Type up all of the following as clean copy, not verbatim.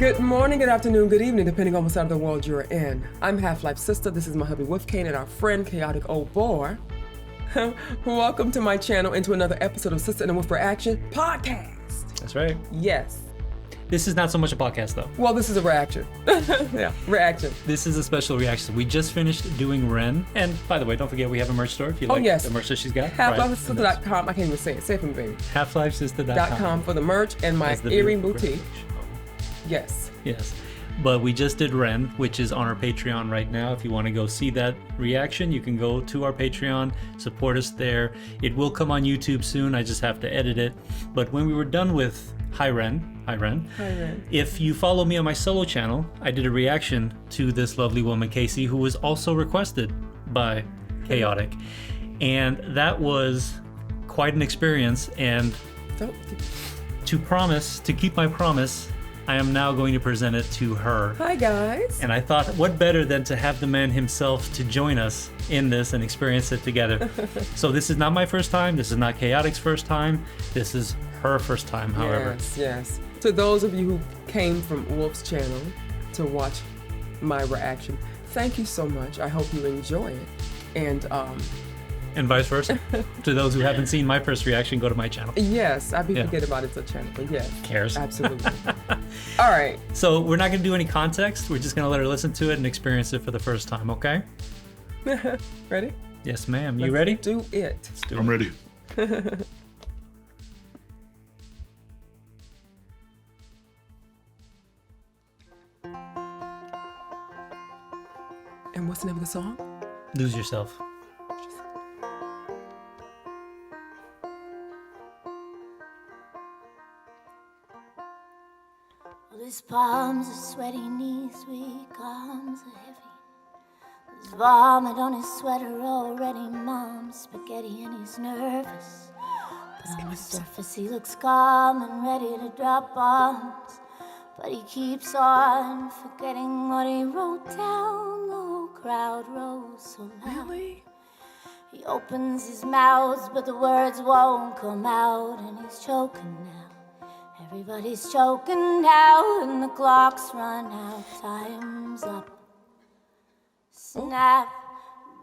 Good morning, good afternoon, good evening, depending on what side of the world you're in. I'm HalfLifeSistah. This is my hubby wolfkain and our friend Chaotic Old Boy. Welcome to my channel and to another episode of Sister and the Wolf Reaction podcast. That's right. Yes. This is not so much a podcast though. Well, this is a reaction. Yeah, reaction. This is a special reaction. We just finished doing Ren. And by the way, don't forget we have a merch store if you like the merch that she's got. HalfLifeSistah.com. I can't even say it. Say it for me, baby. HalfLifeSistah.com for the merch and my earring boutique. Yes. Yes. But we just did Ren, which is on our Patreon right now. If you want to go see that reaction, you can go to our Patreon, support us there. It will come on YouTube soon. I just have to edit it. But when we were done with Hi Ren. If you follow me on my solo channel, I did a reaction to this lovely woman, Kasey, who was also requested by Chaotic. And that was quite an experience. And to keep my promise, I am now going to present it to her. Hi, guys. And I thought, what better than to have the man himself to join us in this and experience it together. So this is not my first time. This is not Chaotic's first time. This is her first time, however. Yes. To those of you who came from Wolf's channel to watch my reaction, thank you so much. I hope you enjoy it. And vice versa. To those who haven't seen my first reaction, go to my channel. Yes, I forget about it's a channel, but yes. Cares. Absolutely. All right. So we're not going to do any context. We're just going to let her listen to it and experience it for the first time, okay? Ready? Yes, ma'am. You ready? Do it. Let's do I'm ready. And what's the name of the song? Lose Yourself. Well, his palms are sweaty, knees weak, arms are heavy. There's vomit on his sweater already, mom's spaghetti, and he's nervous. But on the surface he looks calm and ready to drop bombs. But he keeps on forgetting what he wrote down. The whole crowd rose so loud. Really? He opens his mouth, but the words won't come out, and he's choking now. Everybody's choking now, and the clock's run out. Time's up. Snap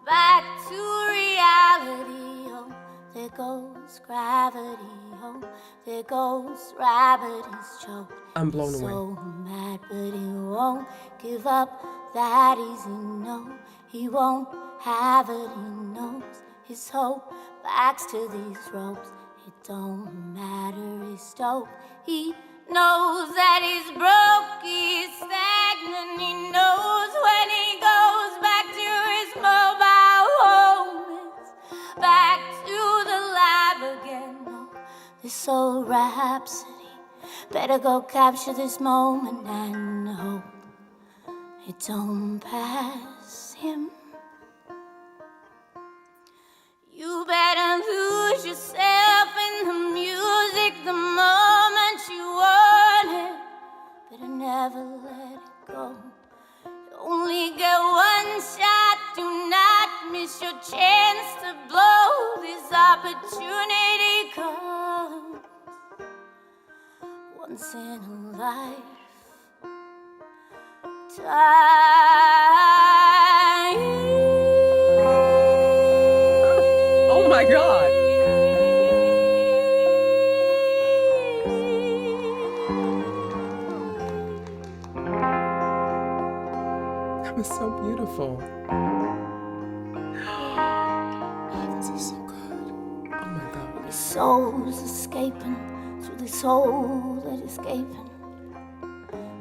back to reality. Oh, there goes gravity. Oh, there goes rabbit. He's choked. I'm blown away. So mad, but he won't give up that easy. No, he won't have it. He knows his hope backs to these ropes. It don't matter, he's stoked. He knows that he's broke, he's stagnant. He knows when he goes back to his mobile home, it's back to the lab again. Oh, this old rhapsody, better go capture this moment and hope it don't pass him. You better lose yourself in the music the moment you want it. Better never let it go. You only get one shot, do not miss your chance to blow. This opportunity comes once in a life. Oh my God. That was so beautiful. Oh, this is so good. Oh my God. His soul's escaping through this hole that is gaping.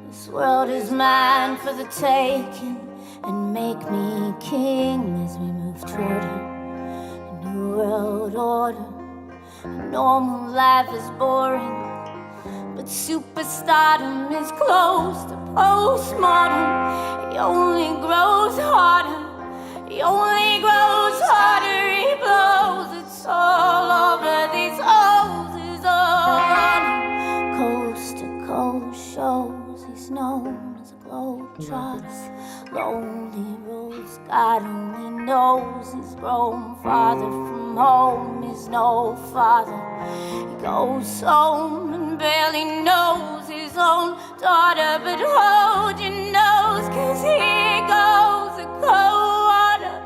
This world is mine for the taking, and make me king as we move toward a new world order. A normal life is boring, but superstardom is close to postmortem. He only grows harder, he only grows harder. He blows, it's all over. These holes is all on him. Coast to coast shows, he's known as a globetrotter. Lonely roads, God only knows. He's grown farther from home, he's no father. He goes home and barely knows his his own daughter, but hold your nose, 'cause here goes the cold water.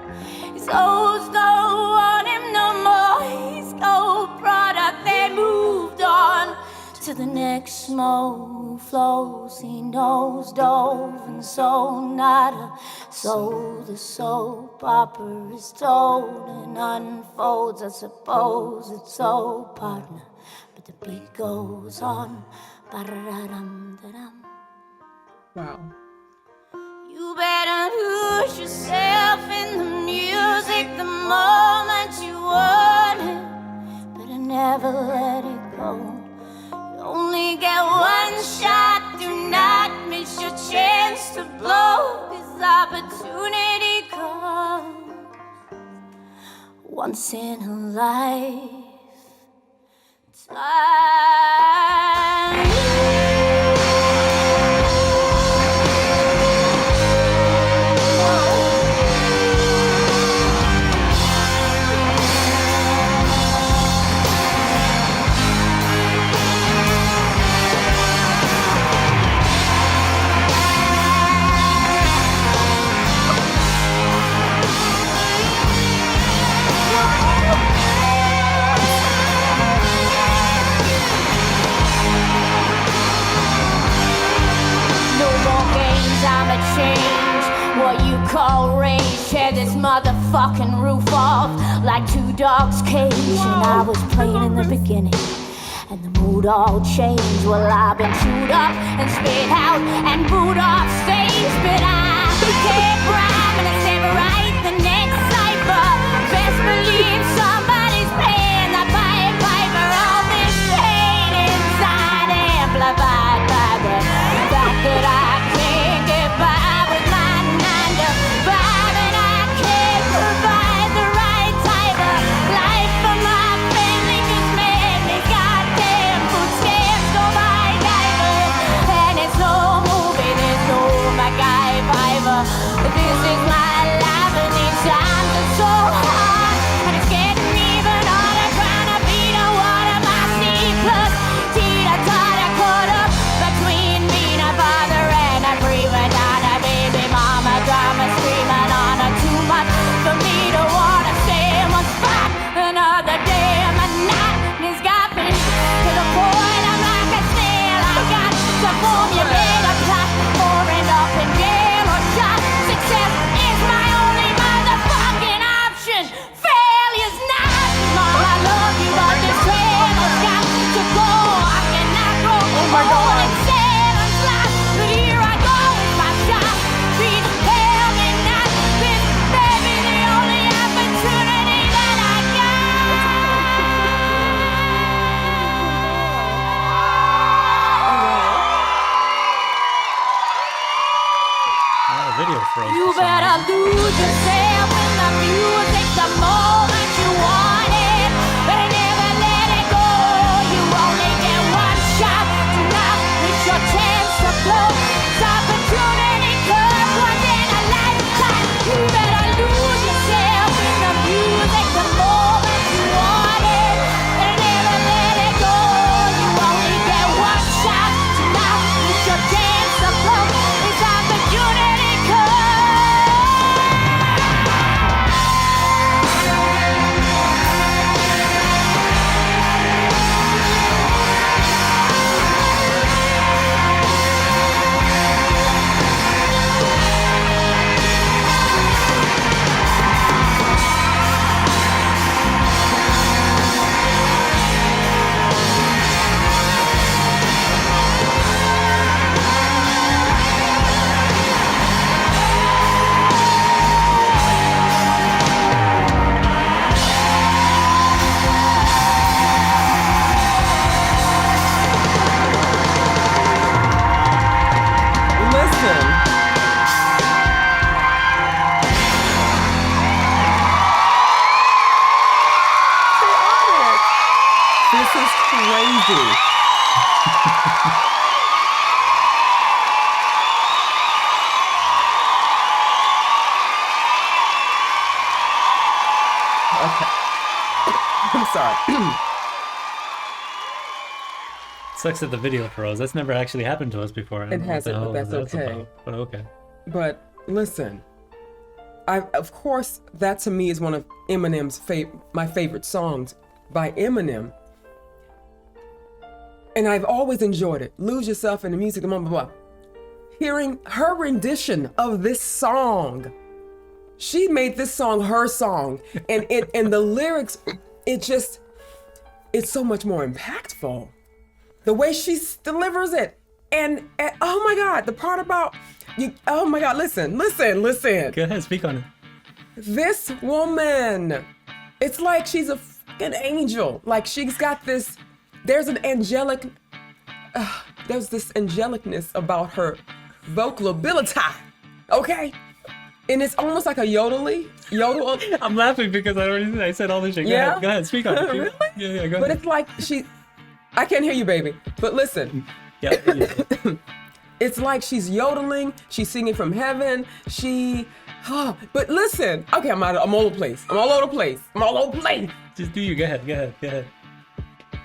His hoes don't want him no more. He's cold product. They moved on to the next smoke flows. He knows dove and so nada. So the soap opera is told and unfolds. I suppose it's so, partner, but the beat goes on. Ba-da-dum-da-dum. Wow. You better lose yourself in the music the moment you want it. Better never let it go. You only get one shot, do not miss your chance to blow. This opportunity comes once in a lifetime. I'ma change what you call rage. Tear this motherfucking roof off like two dogs' cage. And I was playing in the beginning, and the mood all changed. Well, I've been chewed up and spit out and booed off stage, but I can't rhyme and I never write the next cipher. Best believe somebody's paying the Pied Piper. All this pain inside amplified by the fact that I can't get by with my 9 to 5, and I can't provide the right type of life for my family. 'Cause man, these goddamn food stamps go by diapers, and it's no movie, there's no MacGyver. This is my life, and these times are so hard, and it's getting even harder trying to beat a water my C plus teeter-totter caught up between being a father and a prima donna. Baby mama drama screaming on her too much for me to wanna stay in one spot another day. And my nightmares got me to the point I'm like a snail. I got to formulate a plot for an up and jail or shot. Success is my only motherfucking option. Failure's not. Mom, I love you, but this train has got to go. I cannot grow old and sad and fly, but here I go with my shot. Please tell me not. This baby, the only opportunity that I Oh, video froze. You for some better reason. lose yourself in the music the moment you want it. Better never let it go. You only get one shot. Do not miss your chance to blow. This opportunity comes once in a lifetime. You better lose yourself in the music the moment you want it. Better never let it go. You only get one shot. Do not miss your chance to blow. This opportunity comes. Listen. Chaotic. This is crazy. Okay. I'm sorry. Sucks that the video froze. That's never actually happened to us before. I don't It know what the hasn't, but hell that's okay. about, but okay. But listen, of course, that to me is one of Eminem's my favorite songs by Eminem. And I've always enjoyed it. Lose yourself in the music, blah, blah, blah. Hearing her rendition of this song, she made this song her song, and the lyrics, it's so much more impactful. The way she delivers it, and oh my God, the part about you. Oh my God, listen. Go ahead, speak on it. This woman, it's like she's a fucking angel. Like she's got this. There's this angelicness about her vocal ability, okay? And it's almost like a yodel. I'm laughing because I said all this shit. Yeah? Go ahead, speak on it. Really? Yeah, go But ahead. it's like I can't hear you, baby. But listen, Yeah. it's like she's yodeling, she's singing from heaven, but listen, okay, I'm all over the place. Just do you. Go ahead.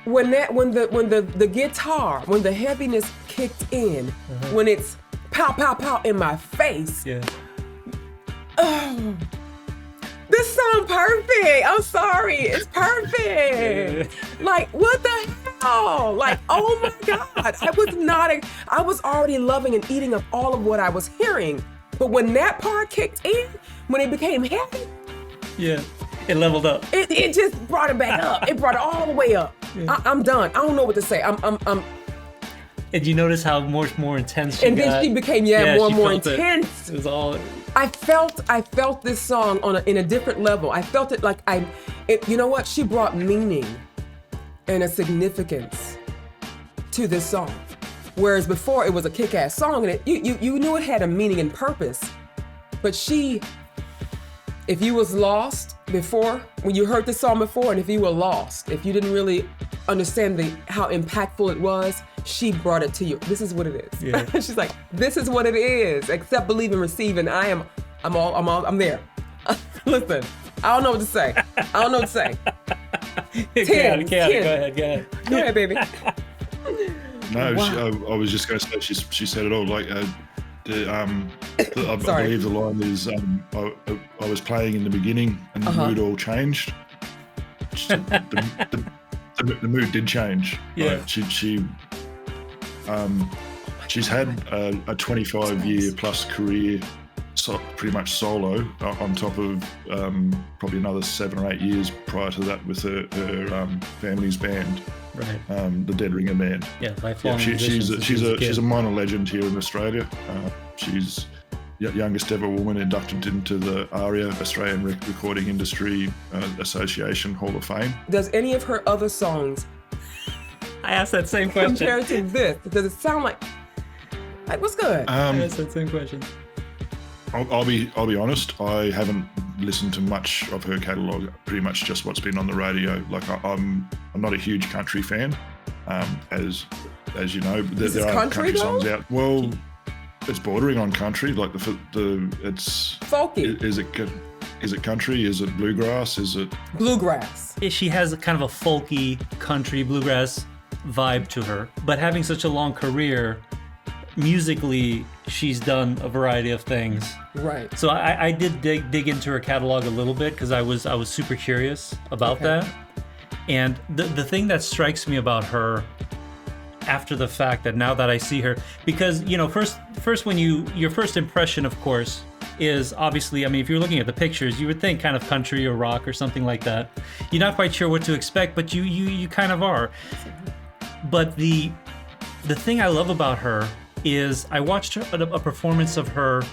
When the guitar, when the heaviness kicked in, when it's pow, pow, pow in my face. Yeah. Oh, this song perfect. I'm sorry, it's perfect. Like, what the hell? Like, oh my God. I was already loving and eating up all of what I was hearing. But when that part kicked in, when it became heavy, Yeah. It leveled up. it just brought it back up. It brought it all the way up. Yeah. I'm done. I don't know what to say. And you notice how much more intense she And got? then she became more and more intense. It was all. I felt this song in a different level. I felt it like you know what? She brought meaning and a significance to this song. Whereas before it was a kick-ass song and you knew it had a meaning and purpose. But if you was lost before, when you heard this song before, and if you were lost, if you didn't really understand how impactful it was, she brought it to you. This is what it is. Yeah. She's like, this is what it is. Accept, believe, and receive. And I'm there. Listen, I don't know what to say. Chaotic. Go ahead. Go ahead, baby. No, Wow. I was just going to say she said it all. Like, I Sorry. believe the line is, I was playing in the beginning and the mood all changed. The mood did change. Yeah. Like, she's had a 25-year plus career, pretty much solo, on top of probably another 7 or 8 years prior to that with her family's band. Right. The Dead Ringer Band. Yeah, lifelong She's musicians since a a kid. minor legend here in Australia. She's the youngest ever woman inducted into the ARIA, Australian Recording Industry Association Hall of Fame. Does any of her other songs I asked that same question. compared to this? Does it sound like what's good? I asked that same question. I'll be honest. I haven't listened to much of her catalogue. Pretty much just what's been on the radio. Like I'm not a huge country fan, as you know. This There is are country, though? songs out. Well, it's bordering on country. Like it's Folky. Is it country? Is it bluegrass? Is it? Bluegrass. She has a kind of a folky country bluegrass vibe to her, but having such a long career, musically, she's done a variety of things. Right. So I did dig into her catalog a little bit because I was super curious about that. And the thing that strikes me about her after the fact, that now that I see her, because first when your first impression, of course, is obviously, I mean, if you're looking at the pictures, you would think kind of country or rock or something like that. You're not quite sure what to expect, but you kind of are. But the thing I love about her is I watched a performance of her,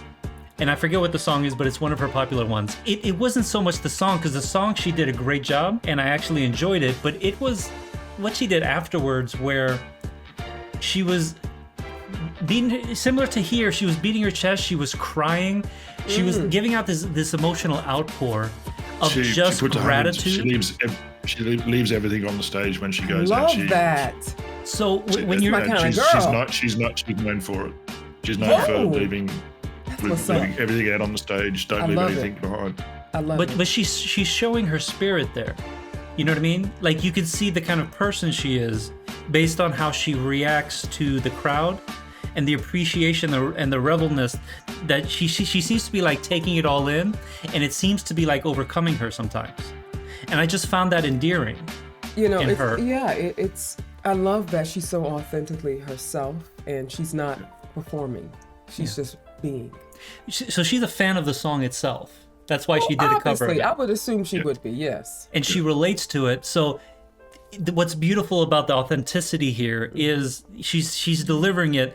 and I forget what the song is, but it's one of her popular ones. It wasn't so much the song, because the song, she did a great job, and I actually enjoyed it, but it was what she did afterwards, where she was beating, similar to here, she was beating her chest, she was crying, she was giving out this emotional outpour of just puts 100 gratitude. She leaves everything on the stage when she goes. Love and that. So when you're my kind of girl. she's known for it. She's known for leaving what's up. everything out on the stage. Don't leave love anything it. behind. I love it. But she's showing her spirit there. You know what I mean? Like, you can see the kind of person she is based on how she reacts to the crowd and the appreciation and the revelness that she seems to be like taking it all in, and it seems to be like overcoming her sometimes. And I just found that endearing. You know, in her. It's I love that she's so authentically herself, and she's not performing. She's just being. So she's a fan of the song itself. That's why she did a cover of it. I would assume she would be, yes. And she relates to it. So what's beautiful about the authenticity here is she's delivering it,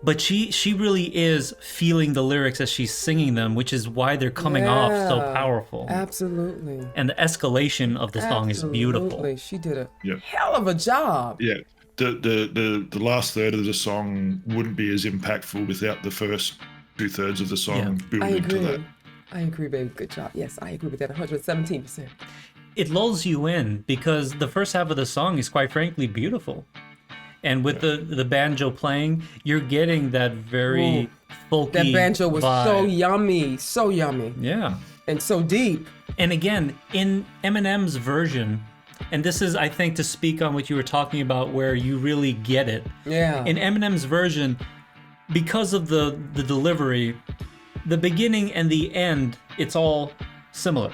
but she really is feeling the lyrics as she's singing them, which is why they're coming off so powerful. Absolutely. And the escalation of the song is beautiful. Absolutely. She did a hell of a job. Yeah. The last third of the song wouldn't be as impactful without the first 2/3 of the song building to that. I agree, baby. Good job. Yes, I agree with that 117%. It lulls you in because the first half of the song is quite frankly beautiful. And with the banjo playing, you're getting that very folky That banjo was vibe. so yummy. Yeah. And so deep. And again, in Eminem's version, and this is, I think, to speak on what you were talking about where you really get it. Yeah. In Eminem's version, because of the delivery, the beginning and the end, it's all similar.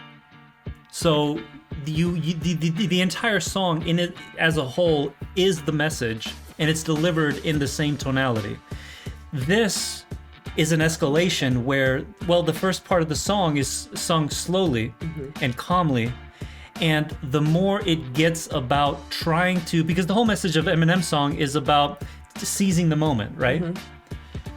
So the entire song in it as a whole is the message, and it's delivered in the same tonality. This is an escalation where, well, the first part of the song is sung slowly and calmly, and the more it gets about trying to, because the whole message of Eminem's song is about seizing the moment, right?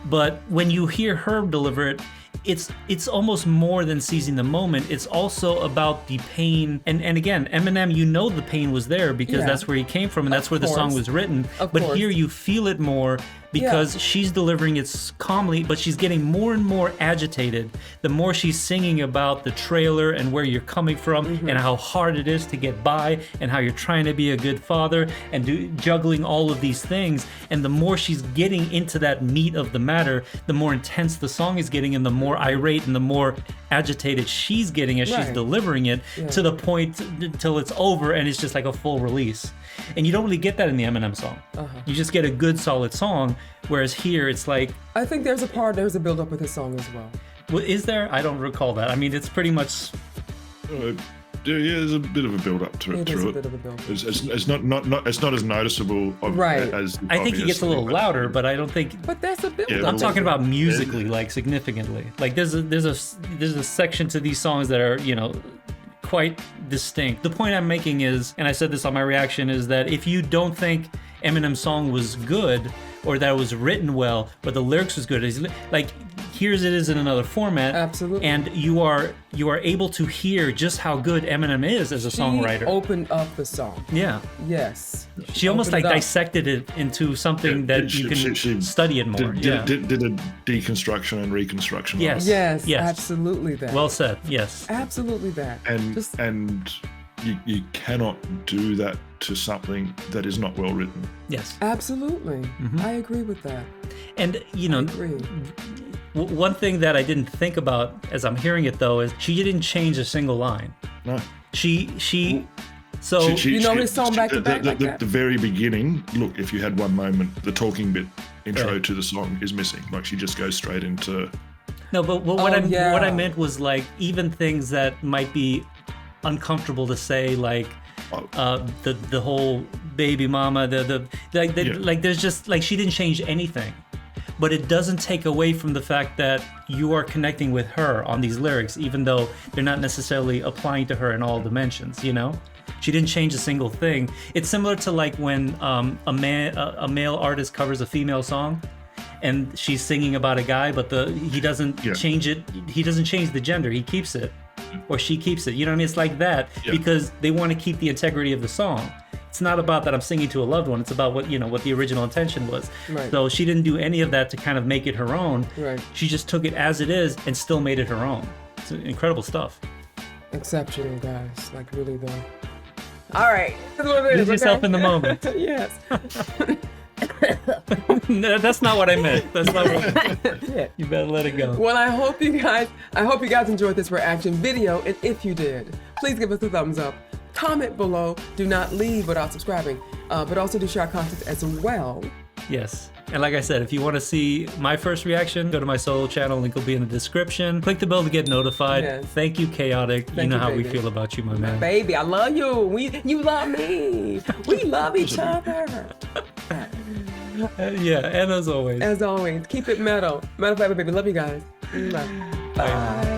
But when you hear her deliver it, it's almost more than seizing the moment. It's also about the pain. And again, Eminem, you know the pain was there because that's where he came from and that's where the song was written. But here you feel it more because she's delivering it calmly, but she's getting more and more agitated the more she's singing about the trailer and where you're coming from and how hard it is to get by and how you're trying to be a good father and juggling all of these things. And the more she's getting into that meat of the matter, the more intense the song is getting and the more irate and the more agitated she's getting as she's delivering it to the point until it's over and it's just like a full release. And you don't really get that in the Eminem song. You just get a good solid song, whereas here it's like... I think there's a build-up with this song as well. Well, is there? I don't recall that. I mean, it's pretty much... there's a bit of a build-up to it. It is a bit of a build-up. It's not as noticeable as... I think he gets a little louder, but I don't think... But that's a build-up. I'm talking about musically, like significantly. Like there's a section to these songs that are, quite distinct. The point I'm making is, and I said this on my reaction, is that if you don't think Eminem's song was good or that it was written well, but the lyrics was good, like here's it is in another format. Absolutely. And you are able to hear just how good Eminem is as a songwriter. She opened up the song. Yeah. Yes. She almost like dissected it into something that you can study it more. Did a deconstruction and reconstruction. Yes. Yes. Absolutely that. Well said. Yes. Absolutely that. And you cannot do that to something that is not well written. Yes. Absolutely. I agree with that. And I agree. One thing that I didn't think about as I'm hearing it though is she didn't change a single line. No. So you know his song back to back like that? The very beginning, look, if you had one moment, the talking bit intro to the song is missing. Like she just goes straight into... No, but what I meant was like even things that might be uncomfortable to say, like the whole baby mama, like there's just like she didn't change anything. But it doesn't take away from the fact that you are connecting with her on these lyrics, even though they're not necessarily applying to her in all dimensions, She didn't change a single thing. It's similar to like when a male artist covers a female song and she's singing about a guy, but he doesn't change it. He doesn't change the gender. He keeps it, or she keeps it. You know what I mean? It's like that because they want to keep the integrity of the song. It's not about that I'm singing to a loved one. It's about what the original intention was. Right. So she didn't do any of that to kind of make it her own. Right. She just took it as it is and still made it her own. It's incredible stuff. Exceptional, guys. Like really though. All right. Lose yourself in the moment. Yes. No, that's not what I meant. That's not what You better let it go. Well, I hope you guys enjoyed this reaction video, and if you did, please give us a thumbs up. Comment below. Do not leave without subscribing. but also do share our content as well. Yes. And like I said, if you want to see my first reaction, go to my solo channel. Link will be in the description. Click the bell to get notified. Yes. Thank you, Chaotic. You know how we feel about you, my man. Baby, I love you. You love me. We love each other. Yeah, and as always. As always, keep it metal. Metal forever, baby. Love you guys. Bye.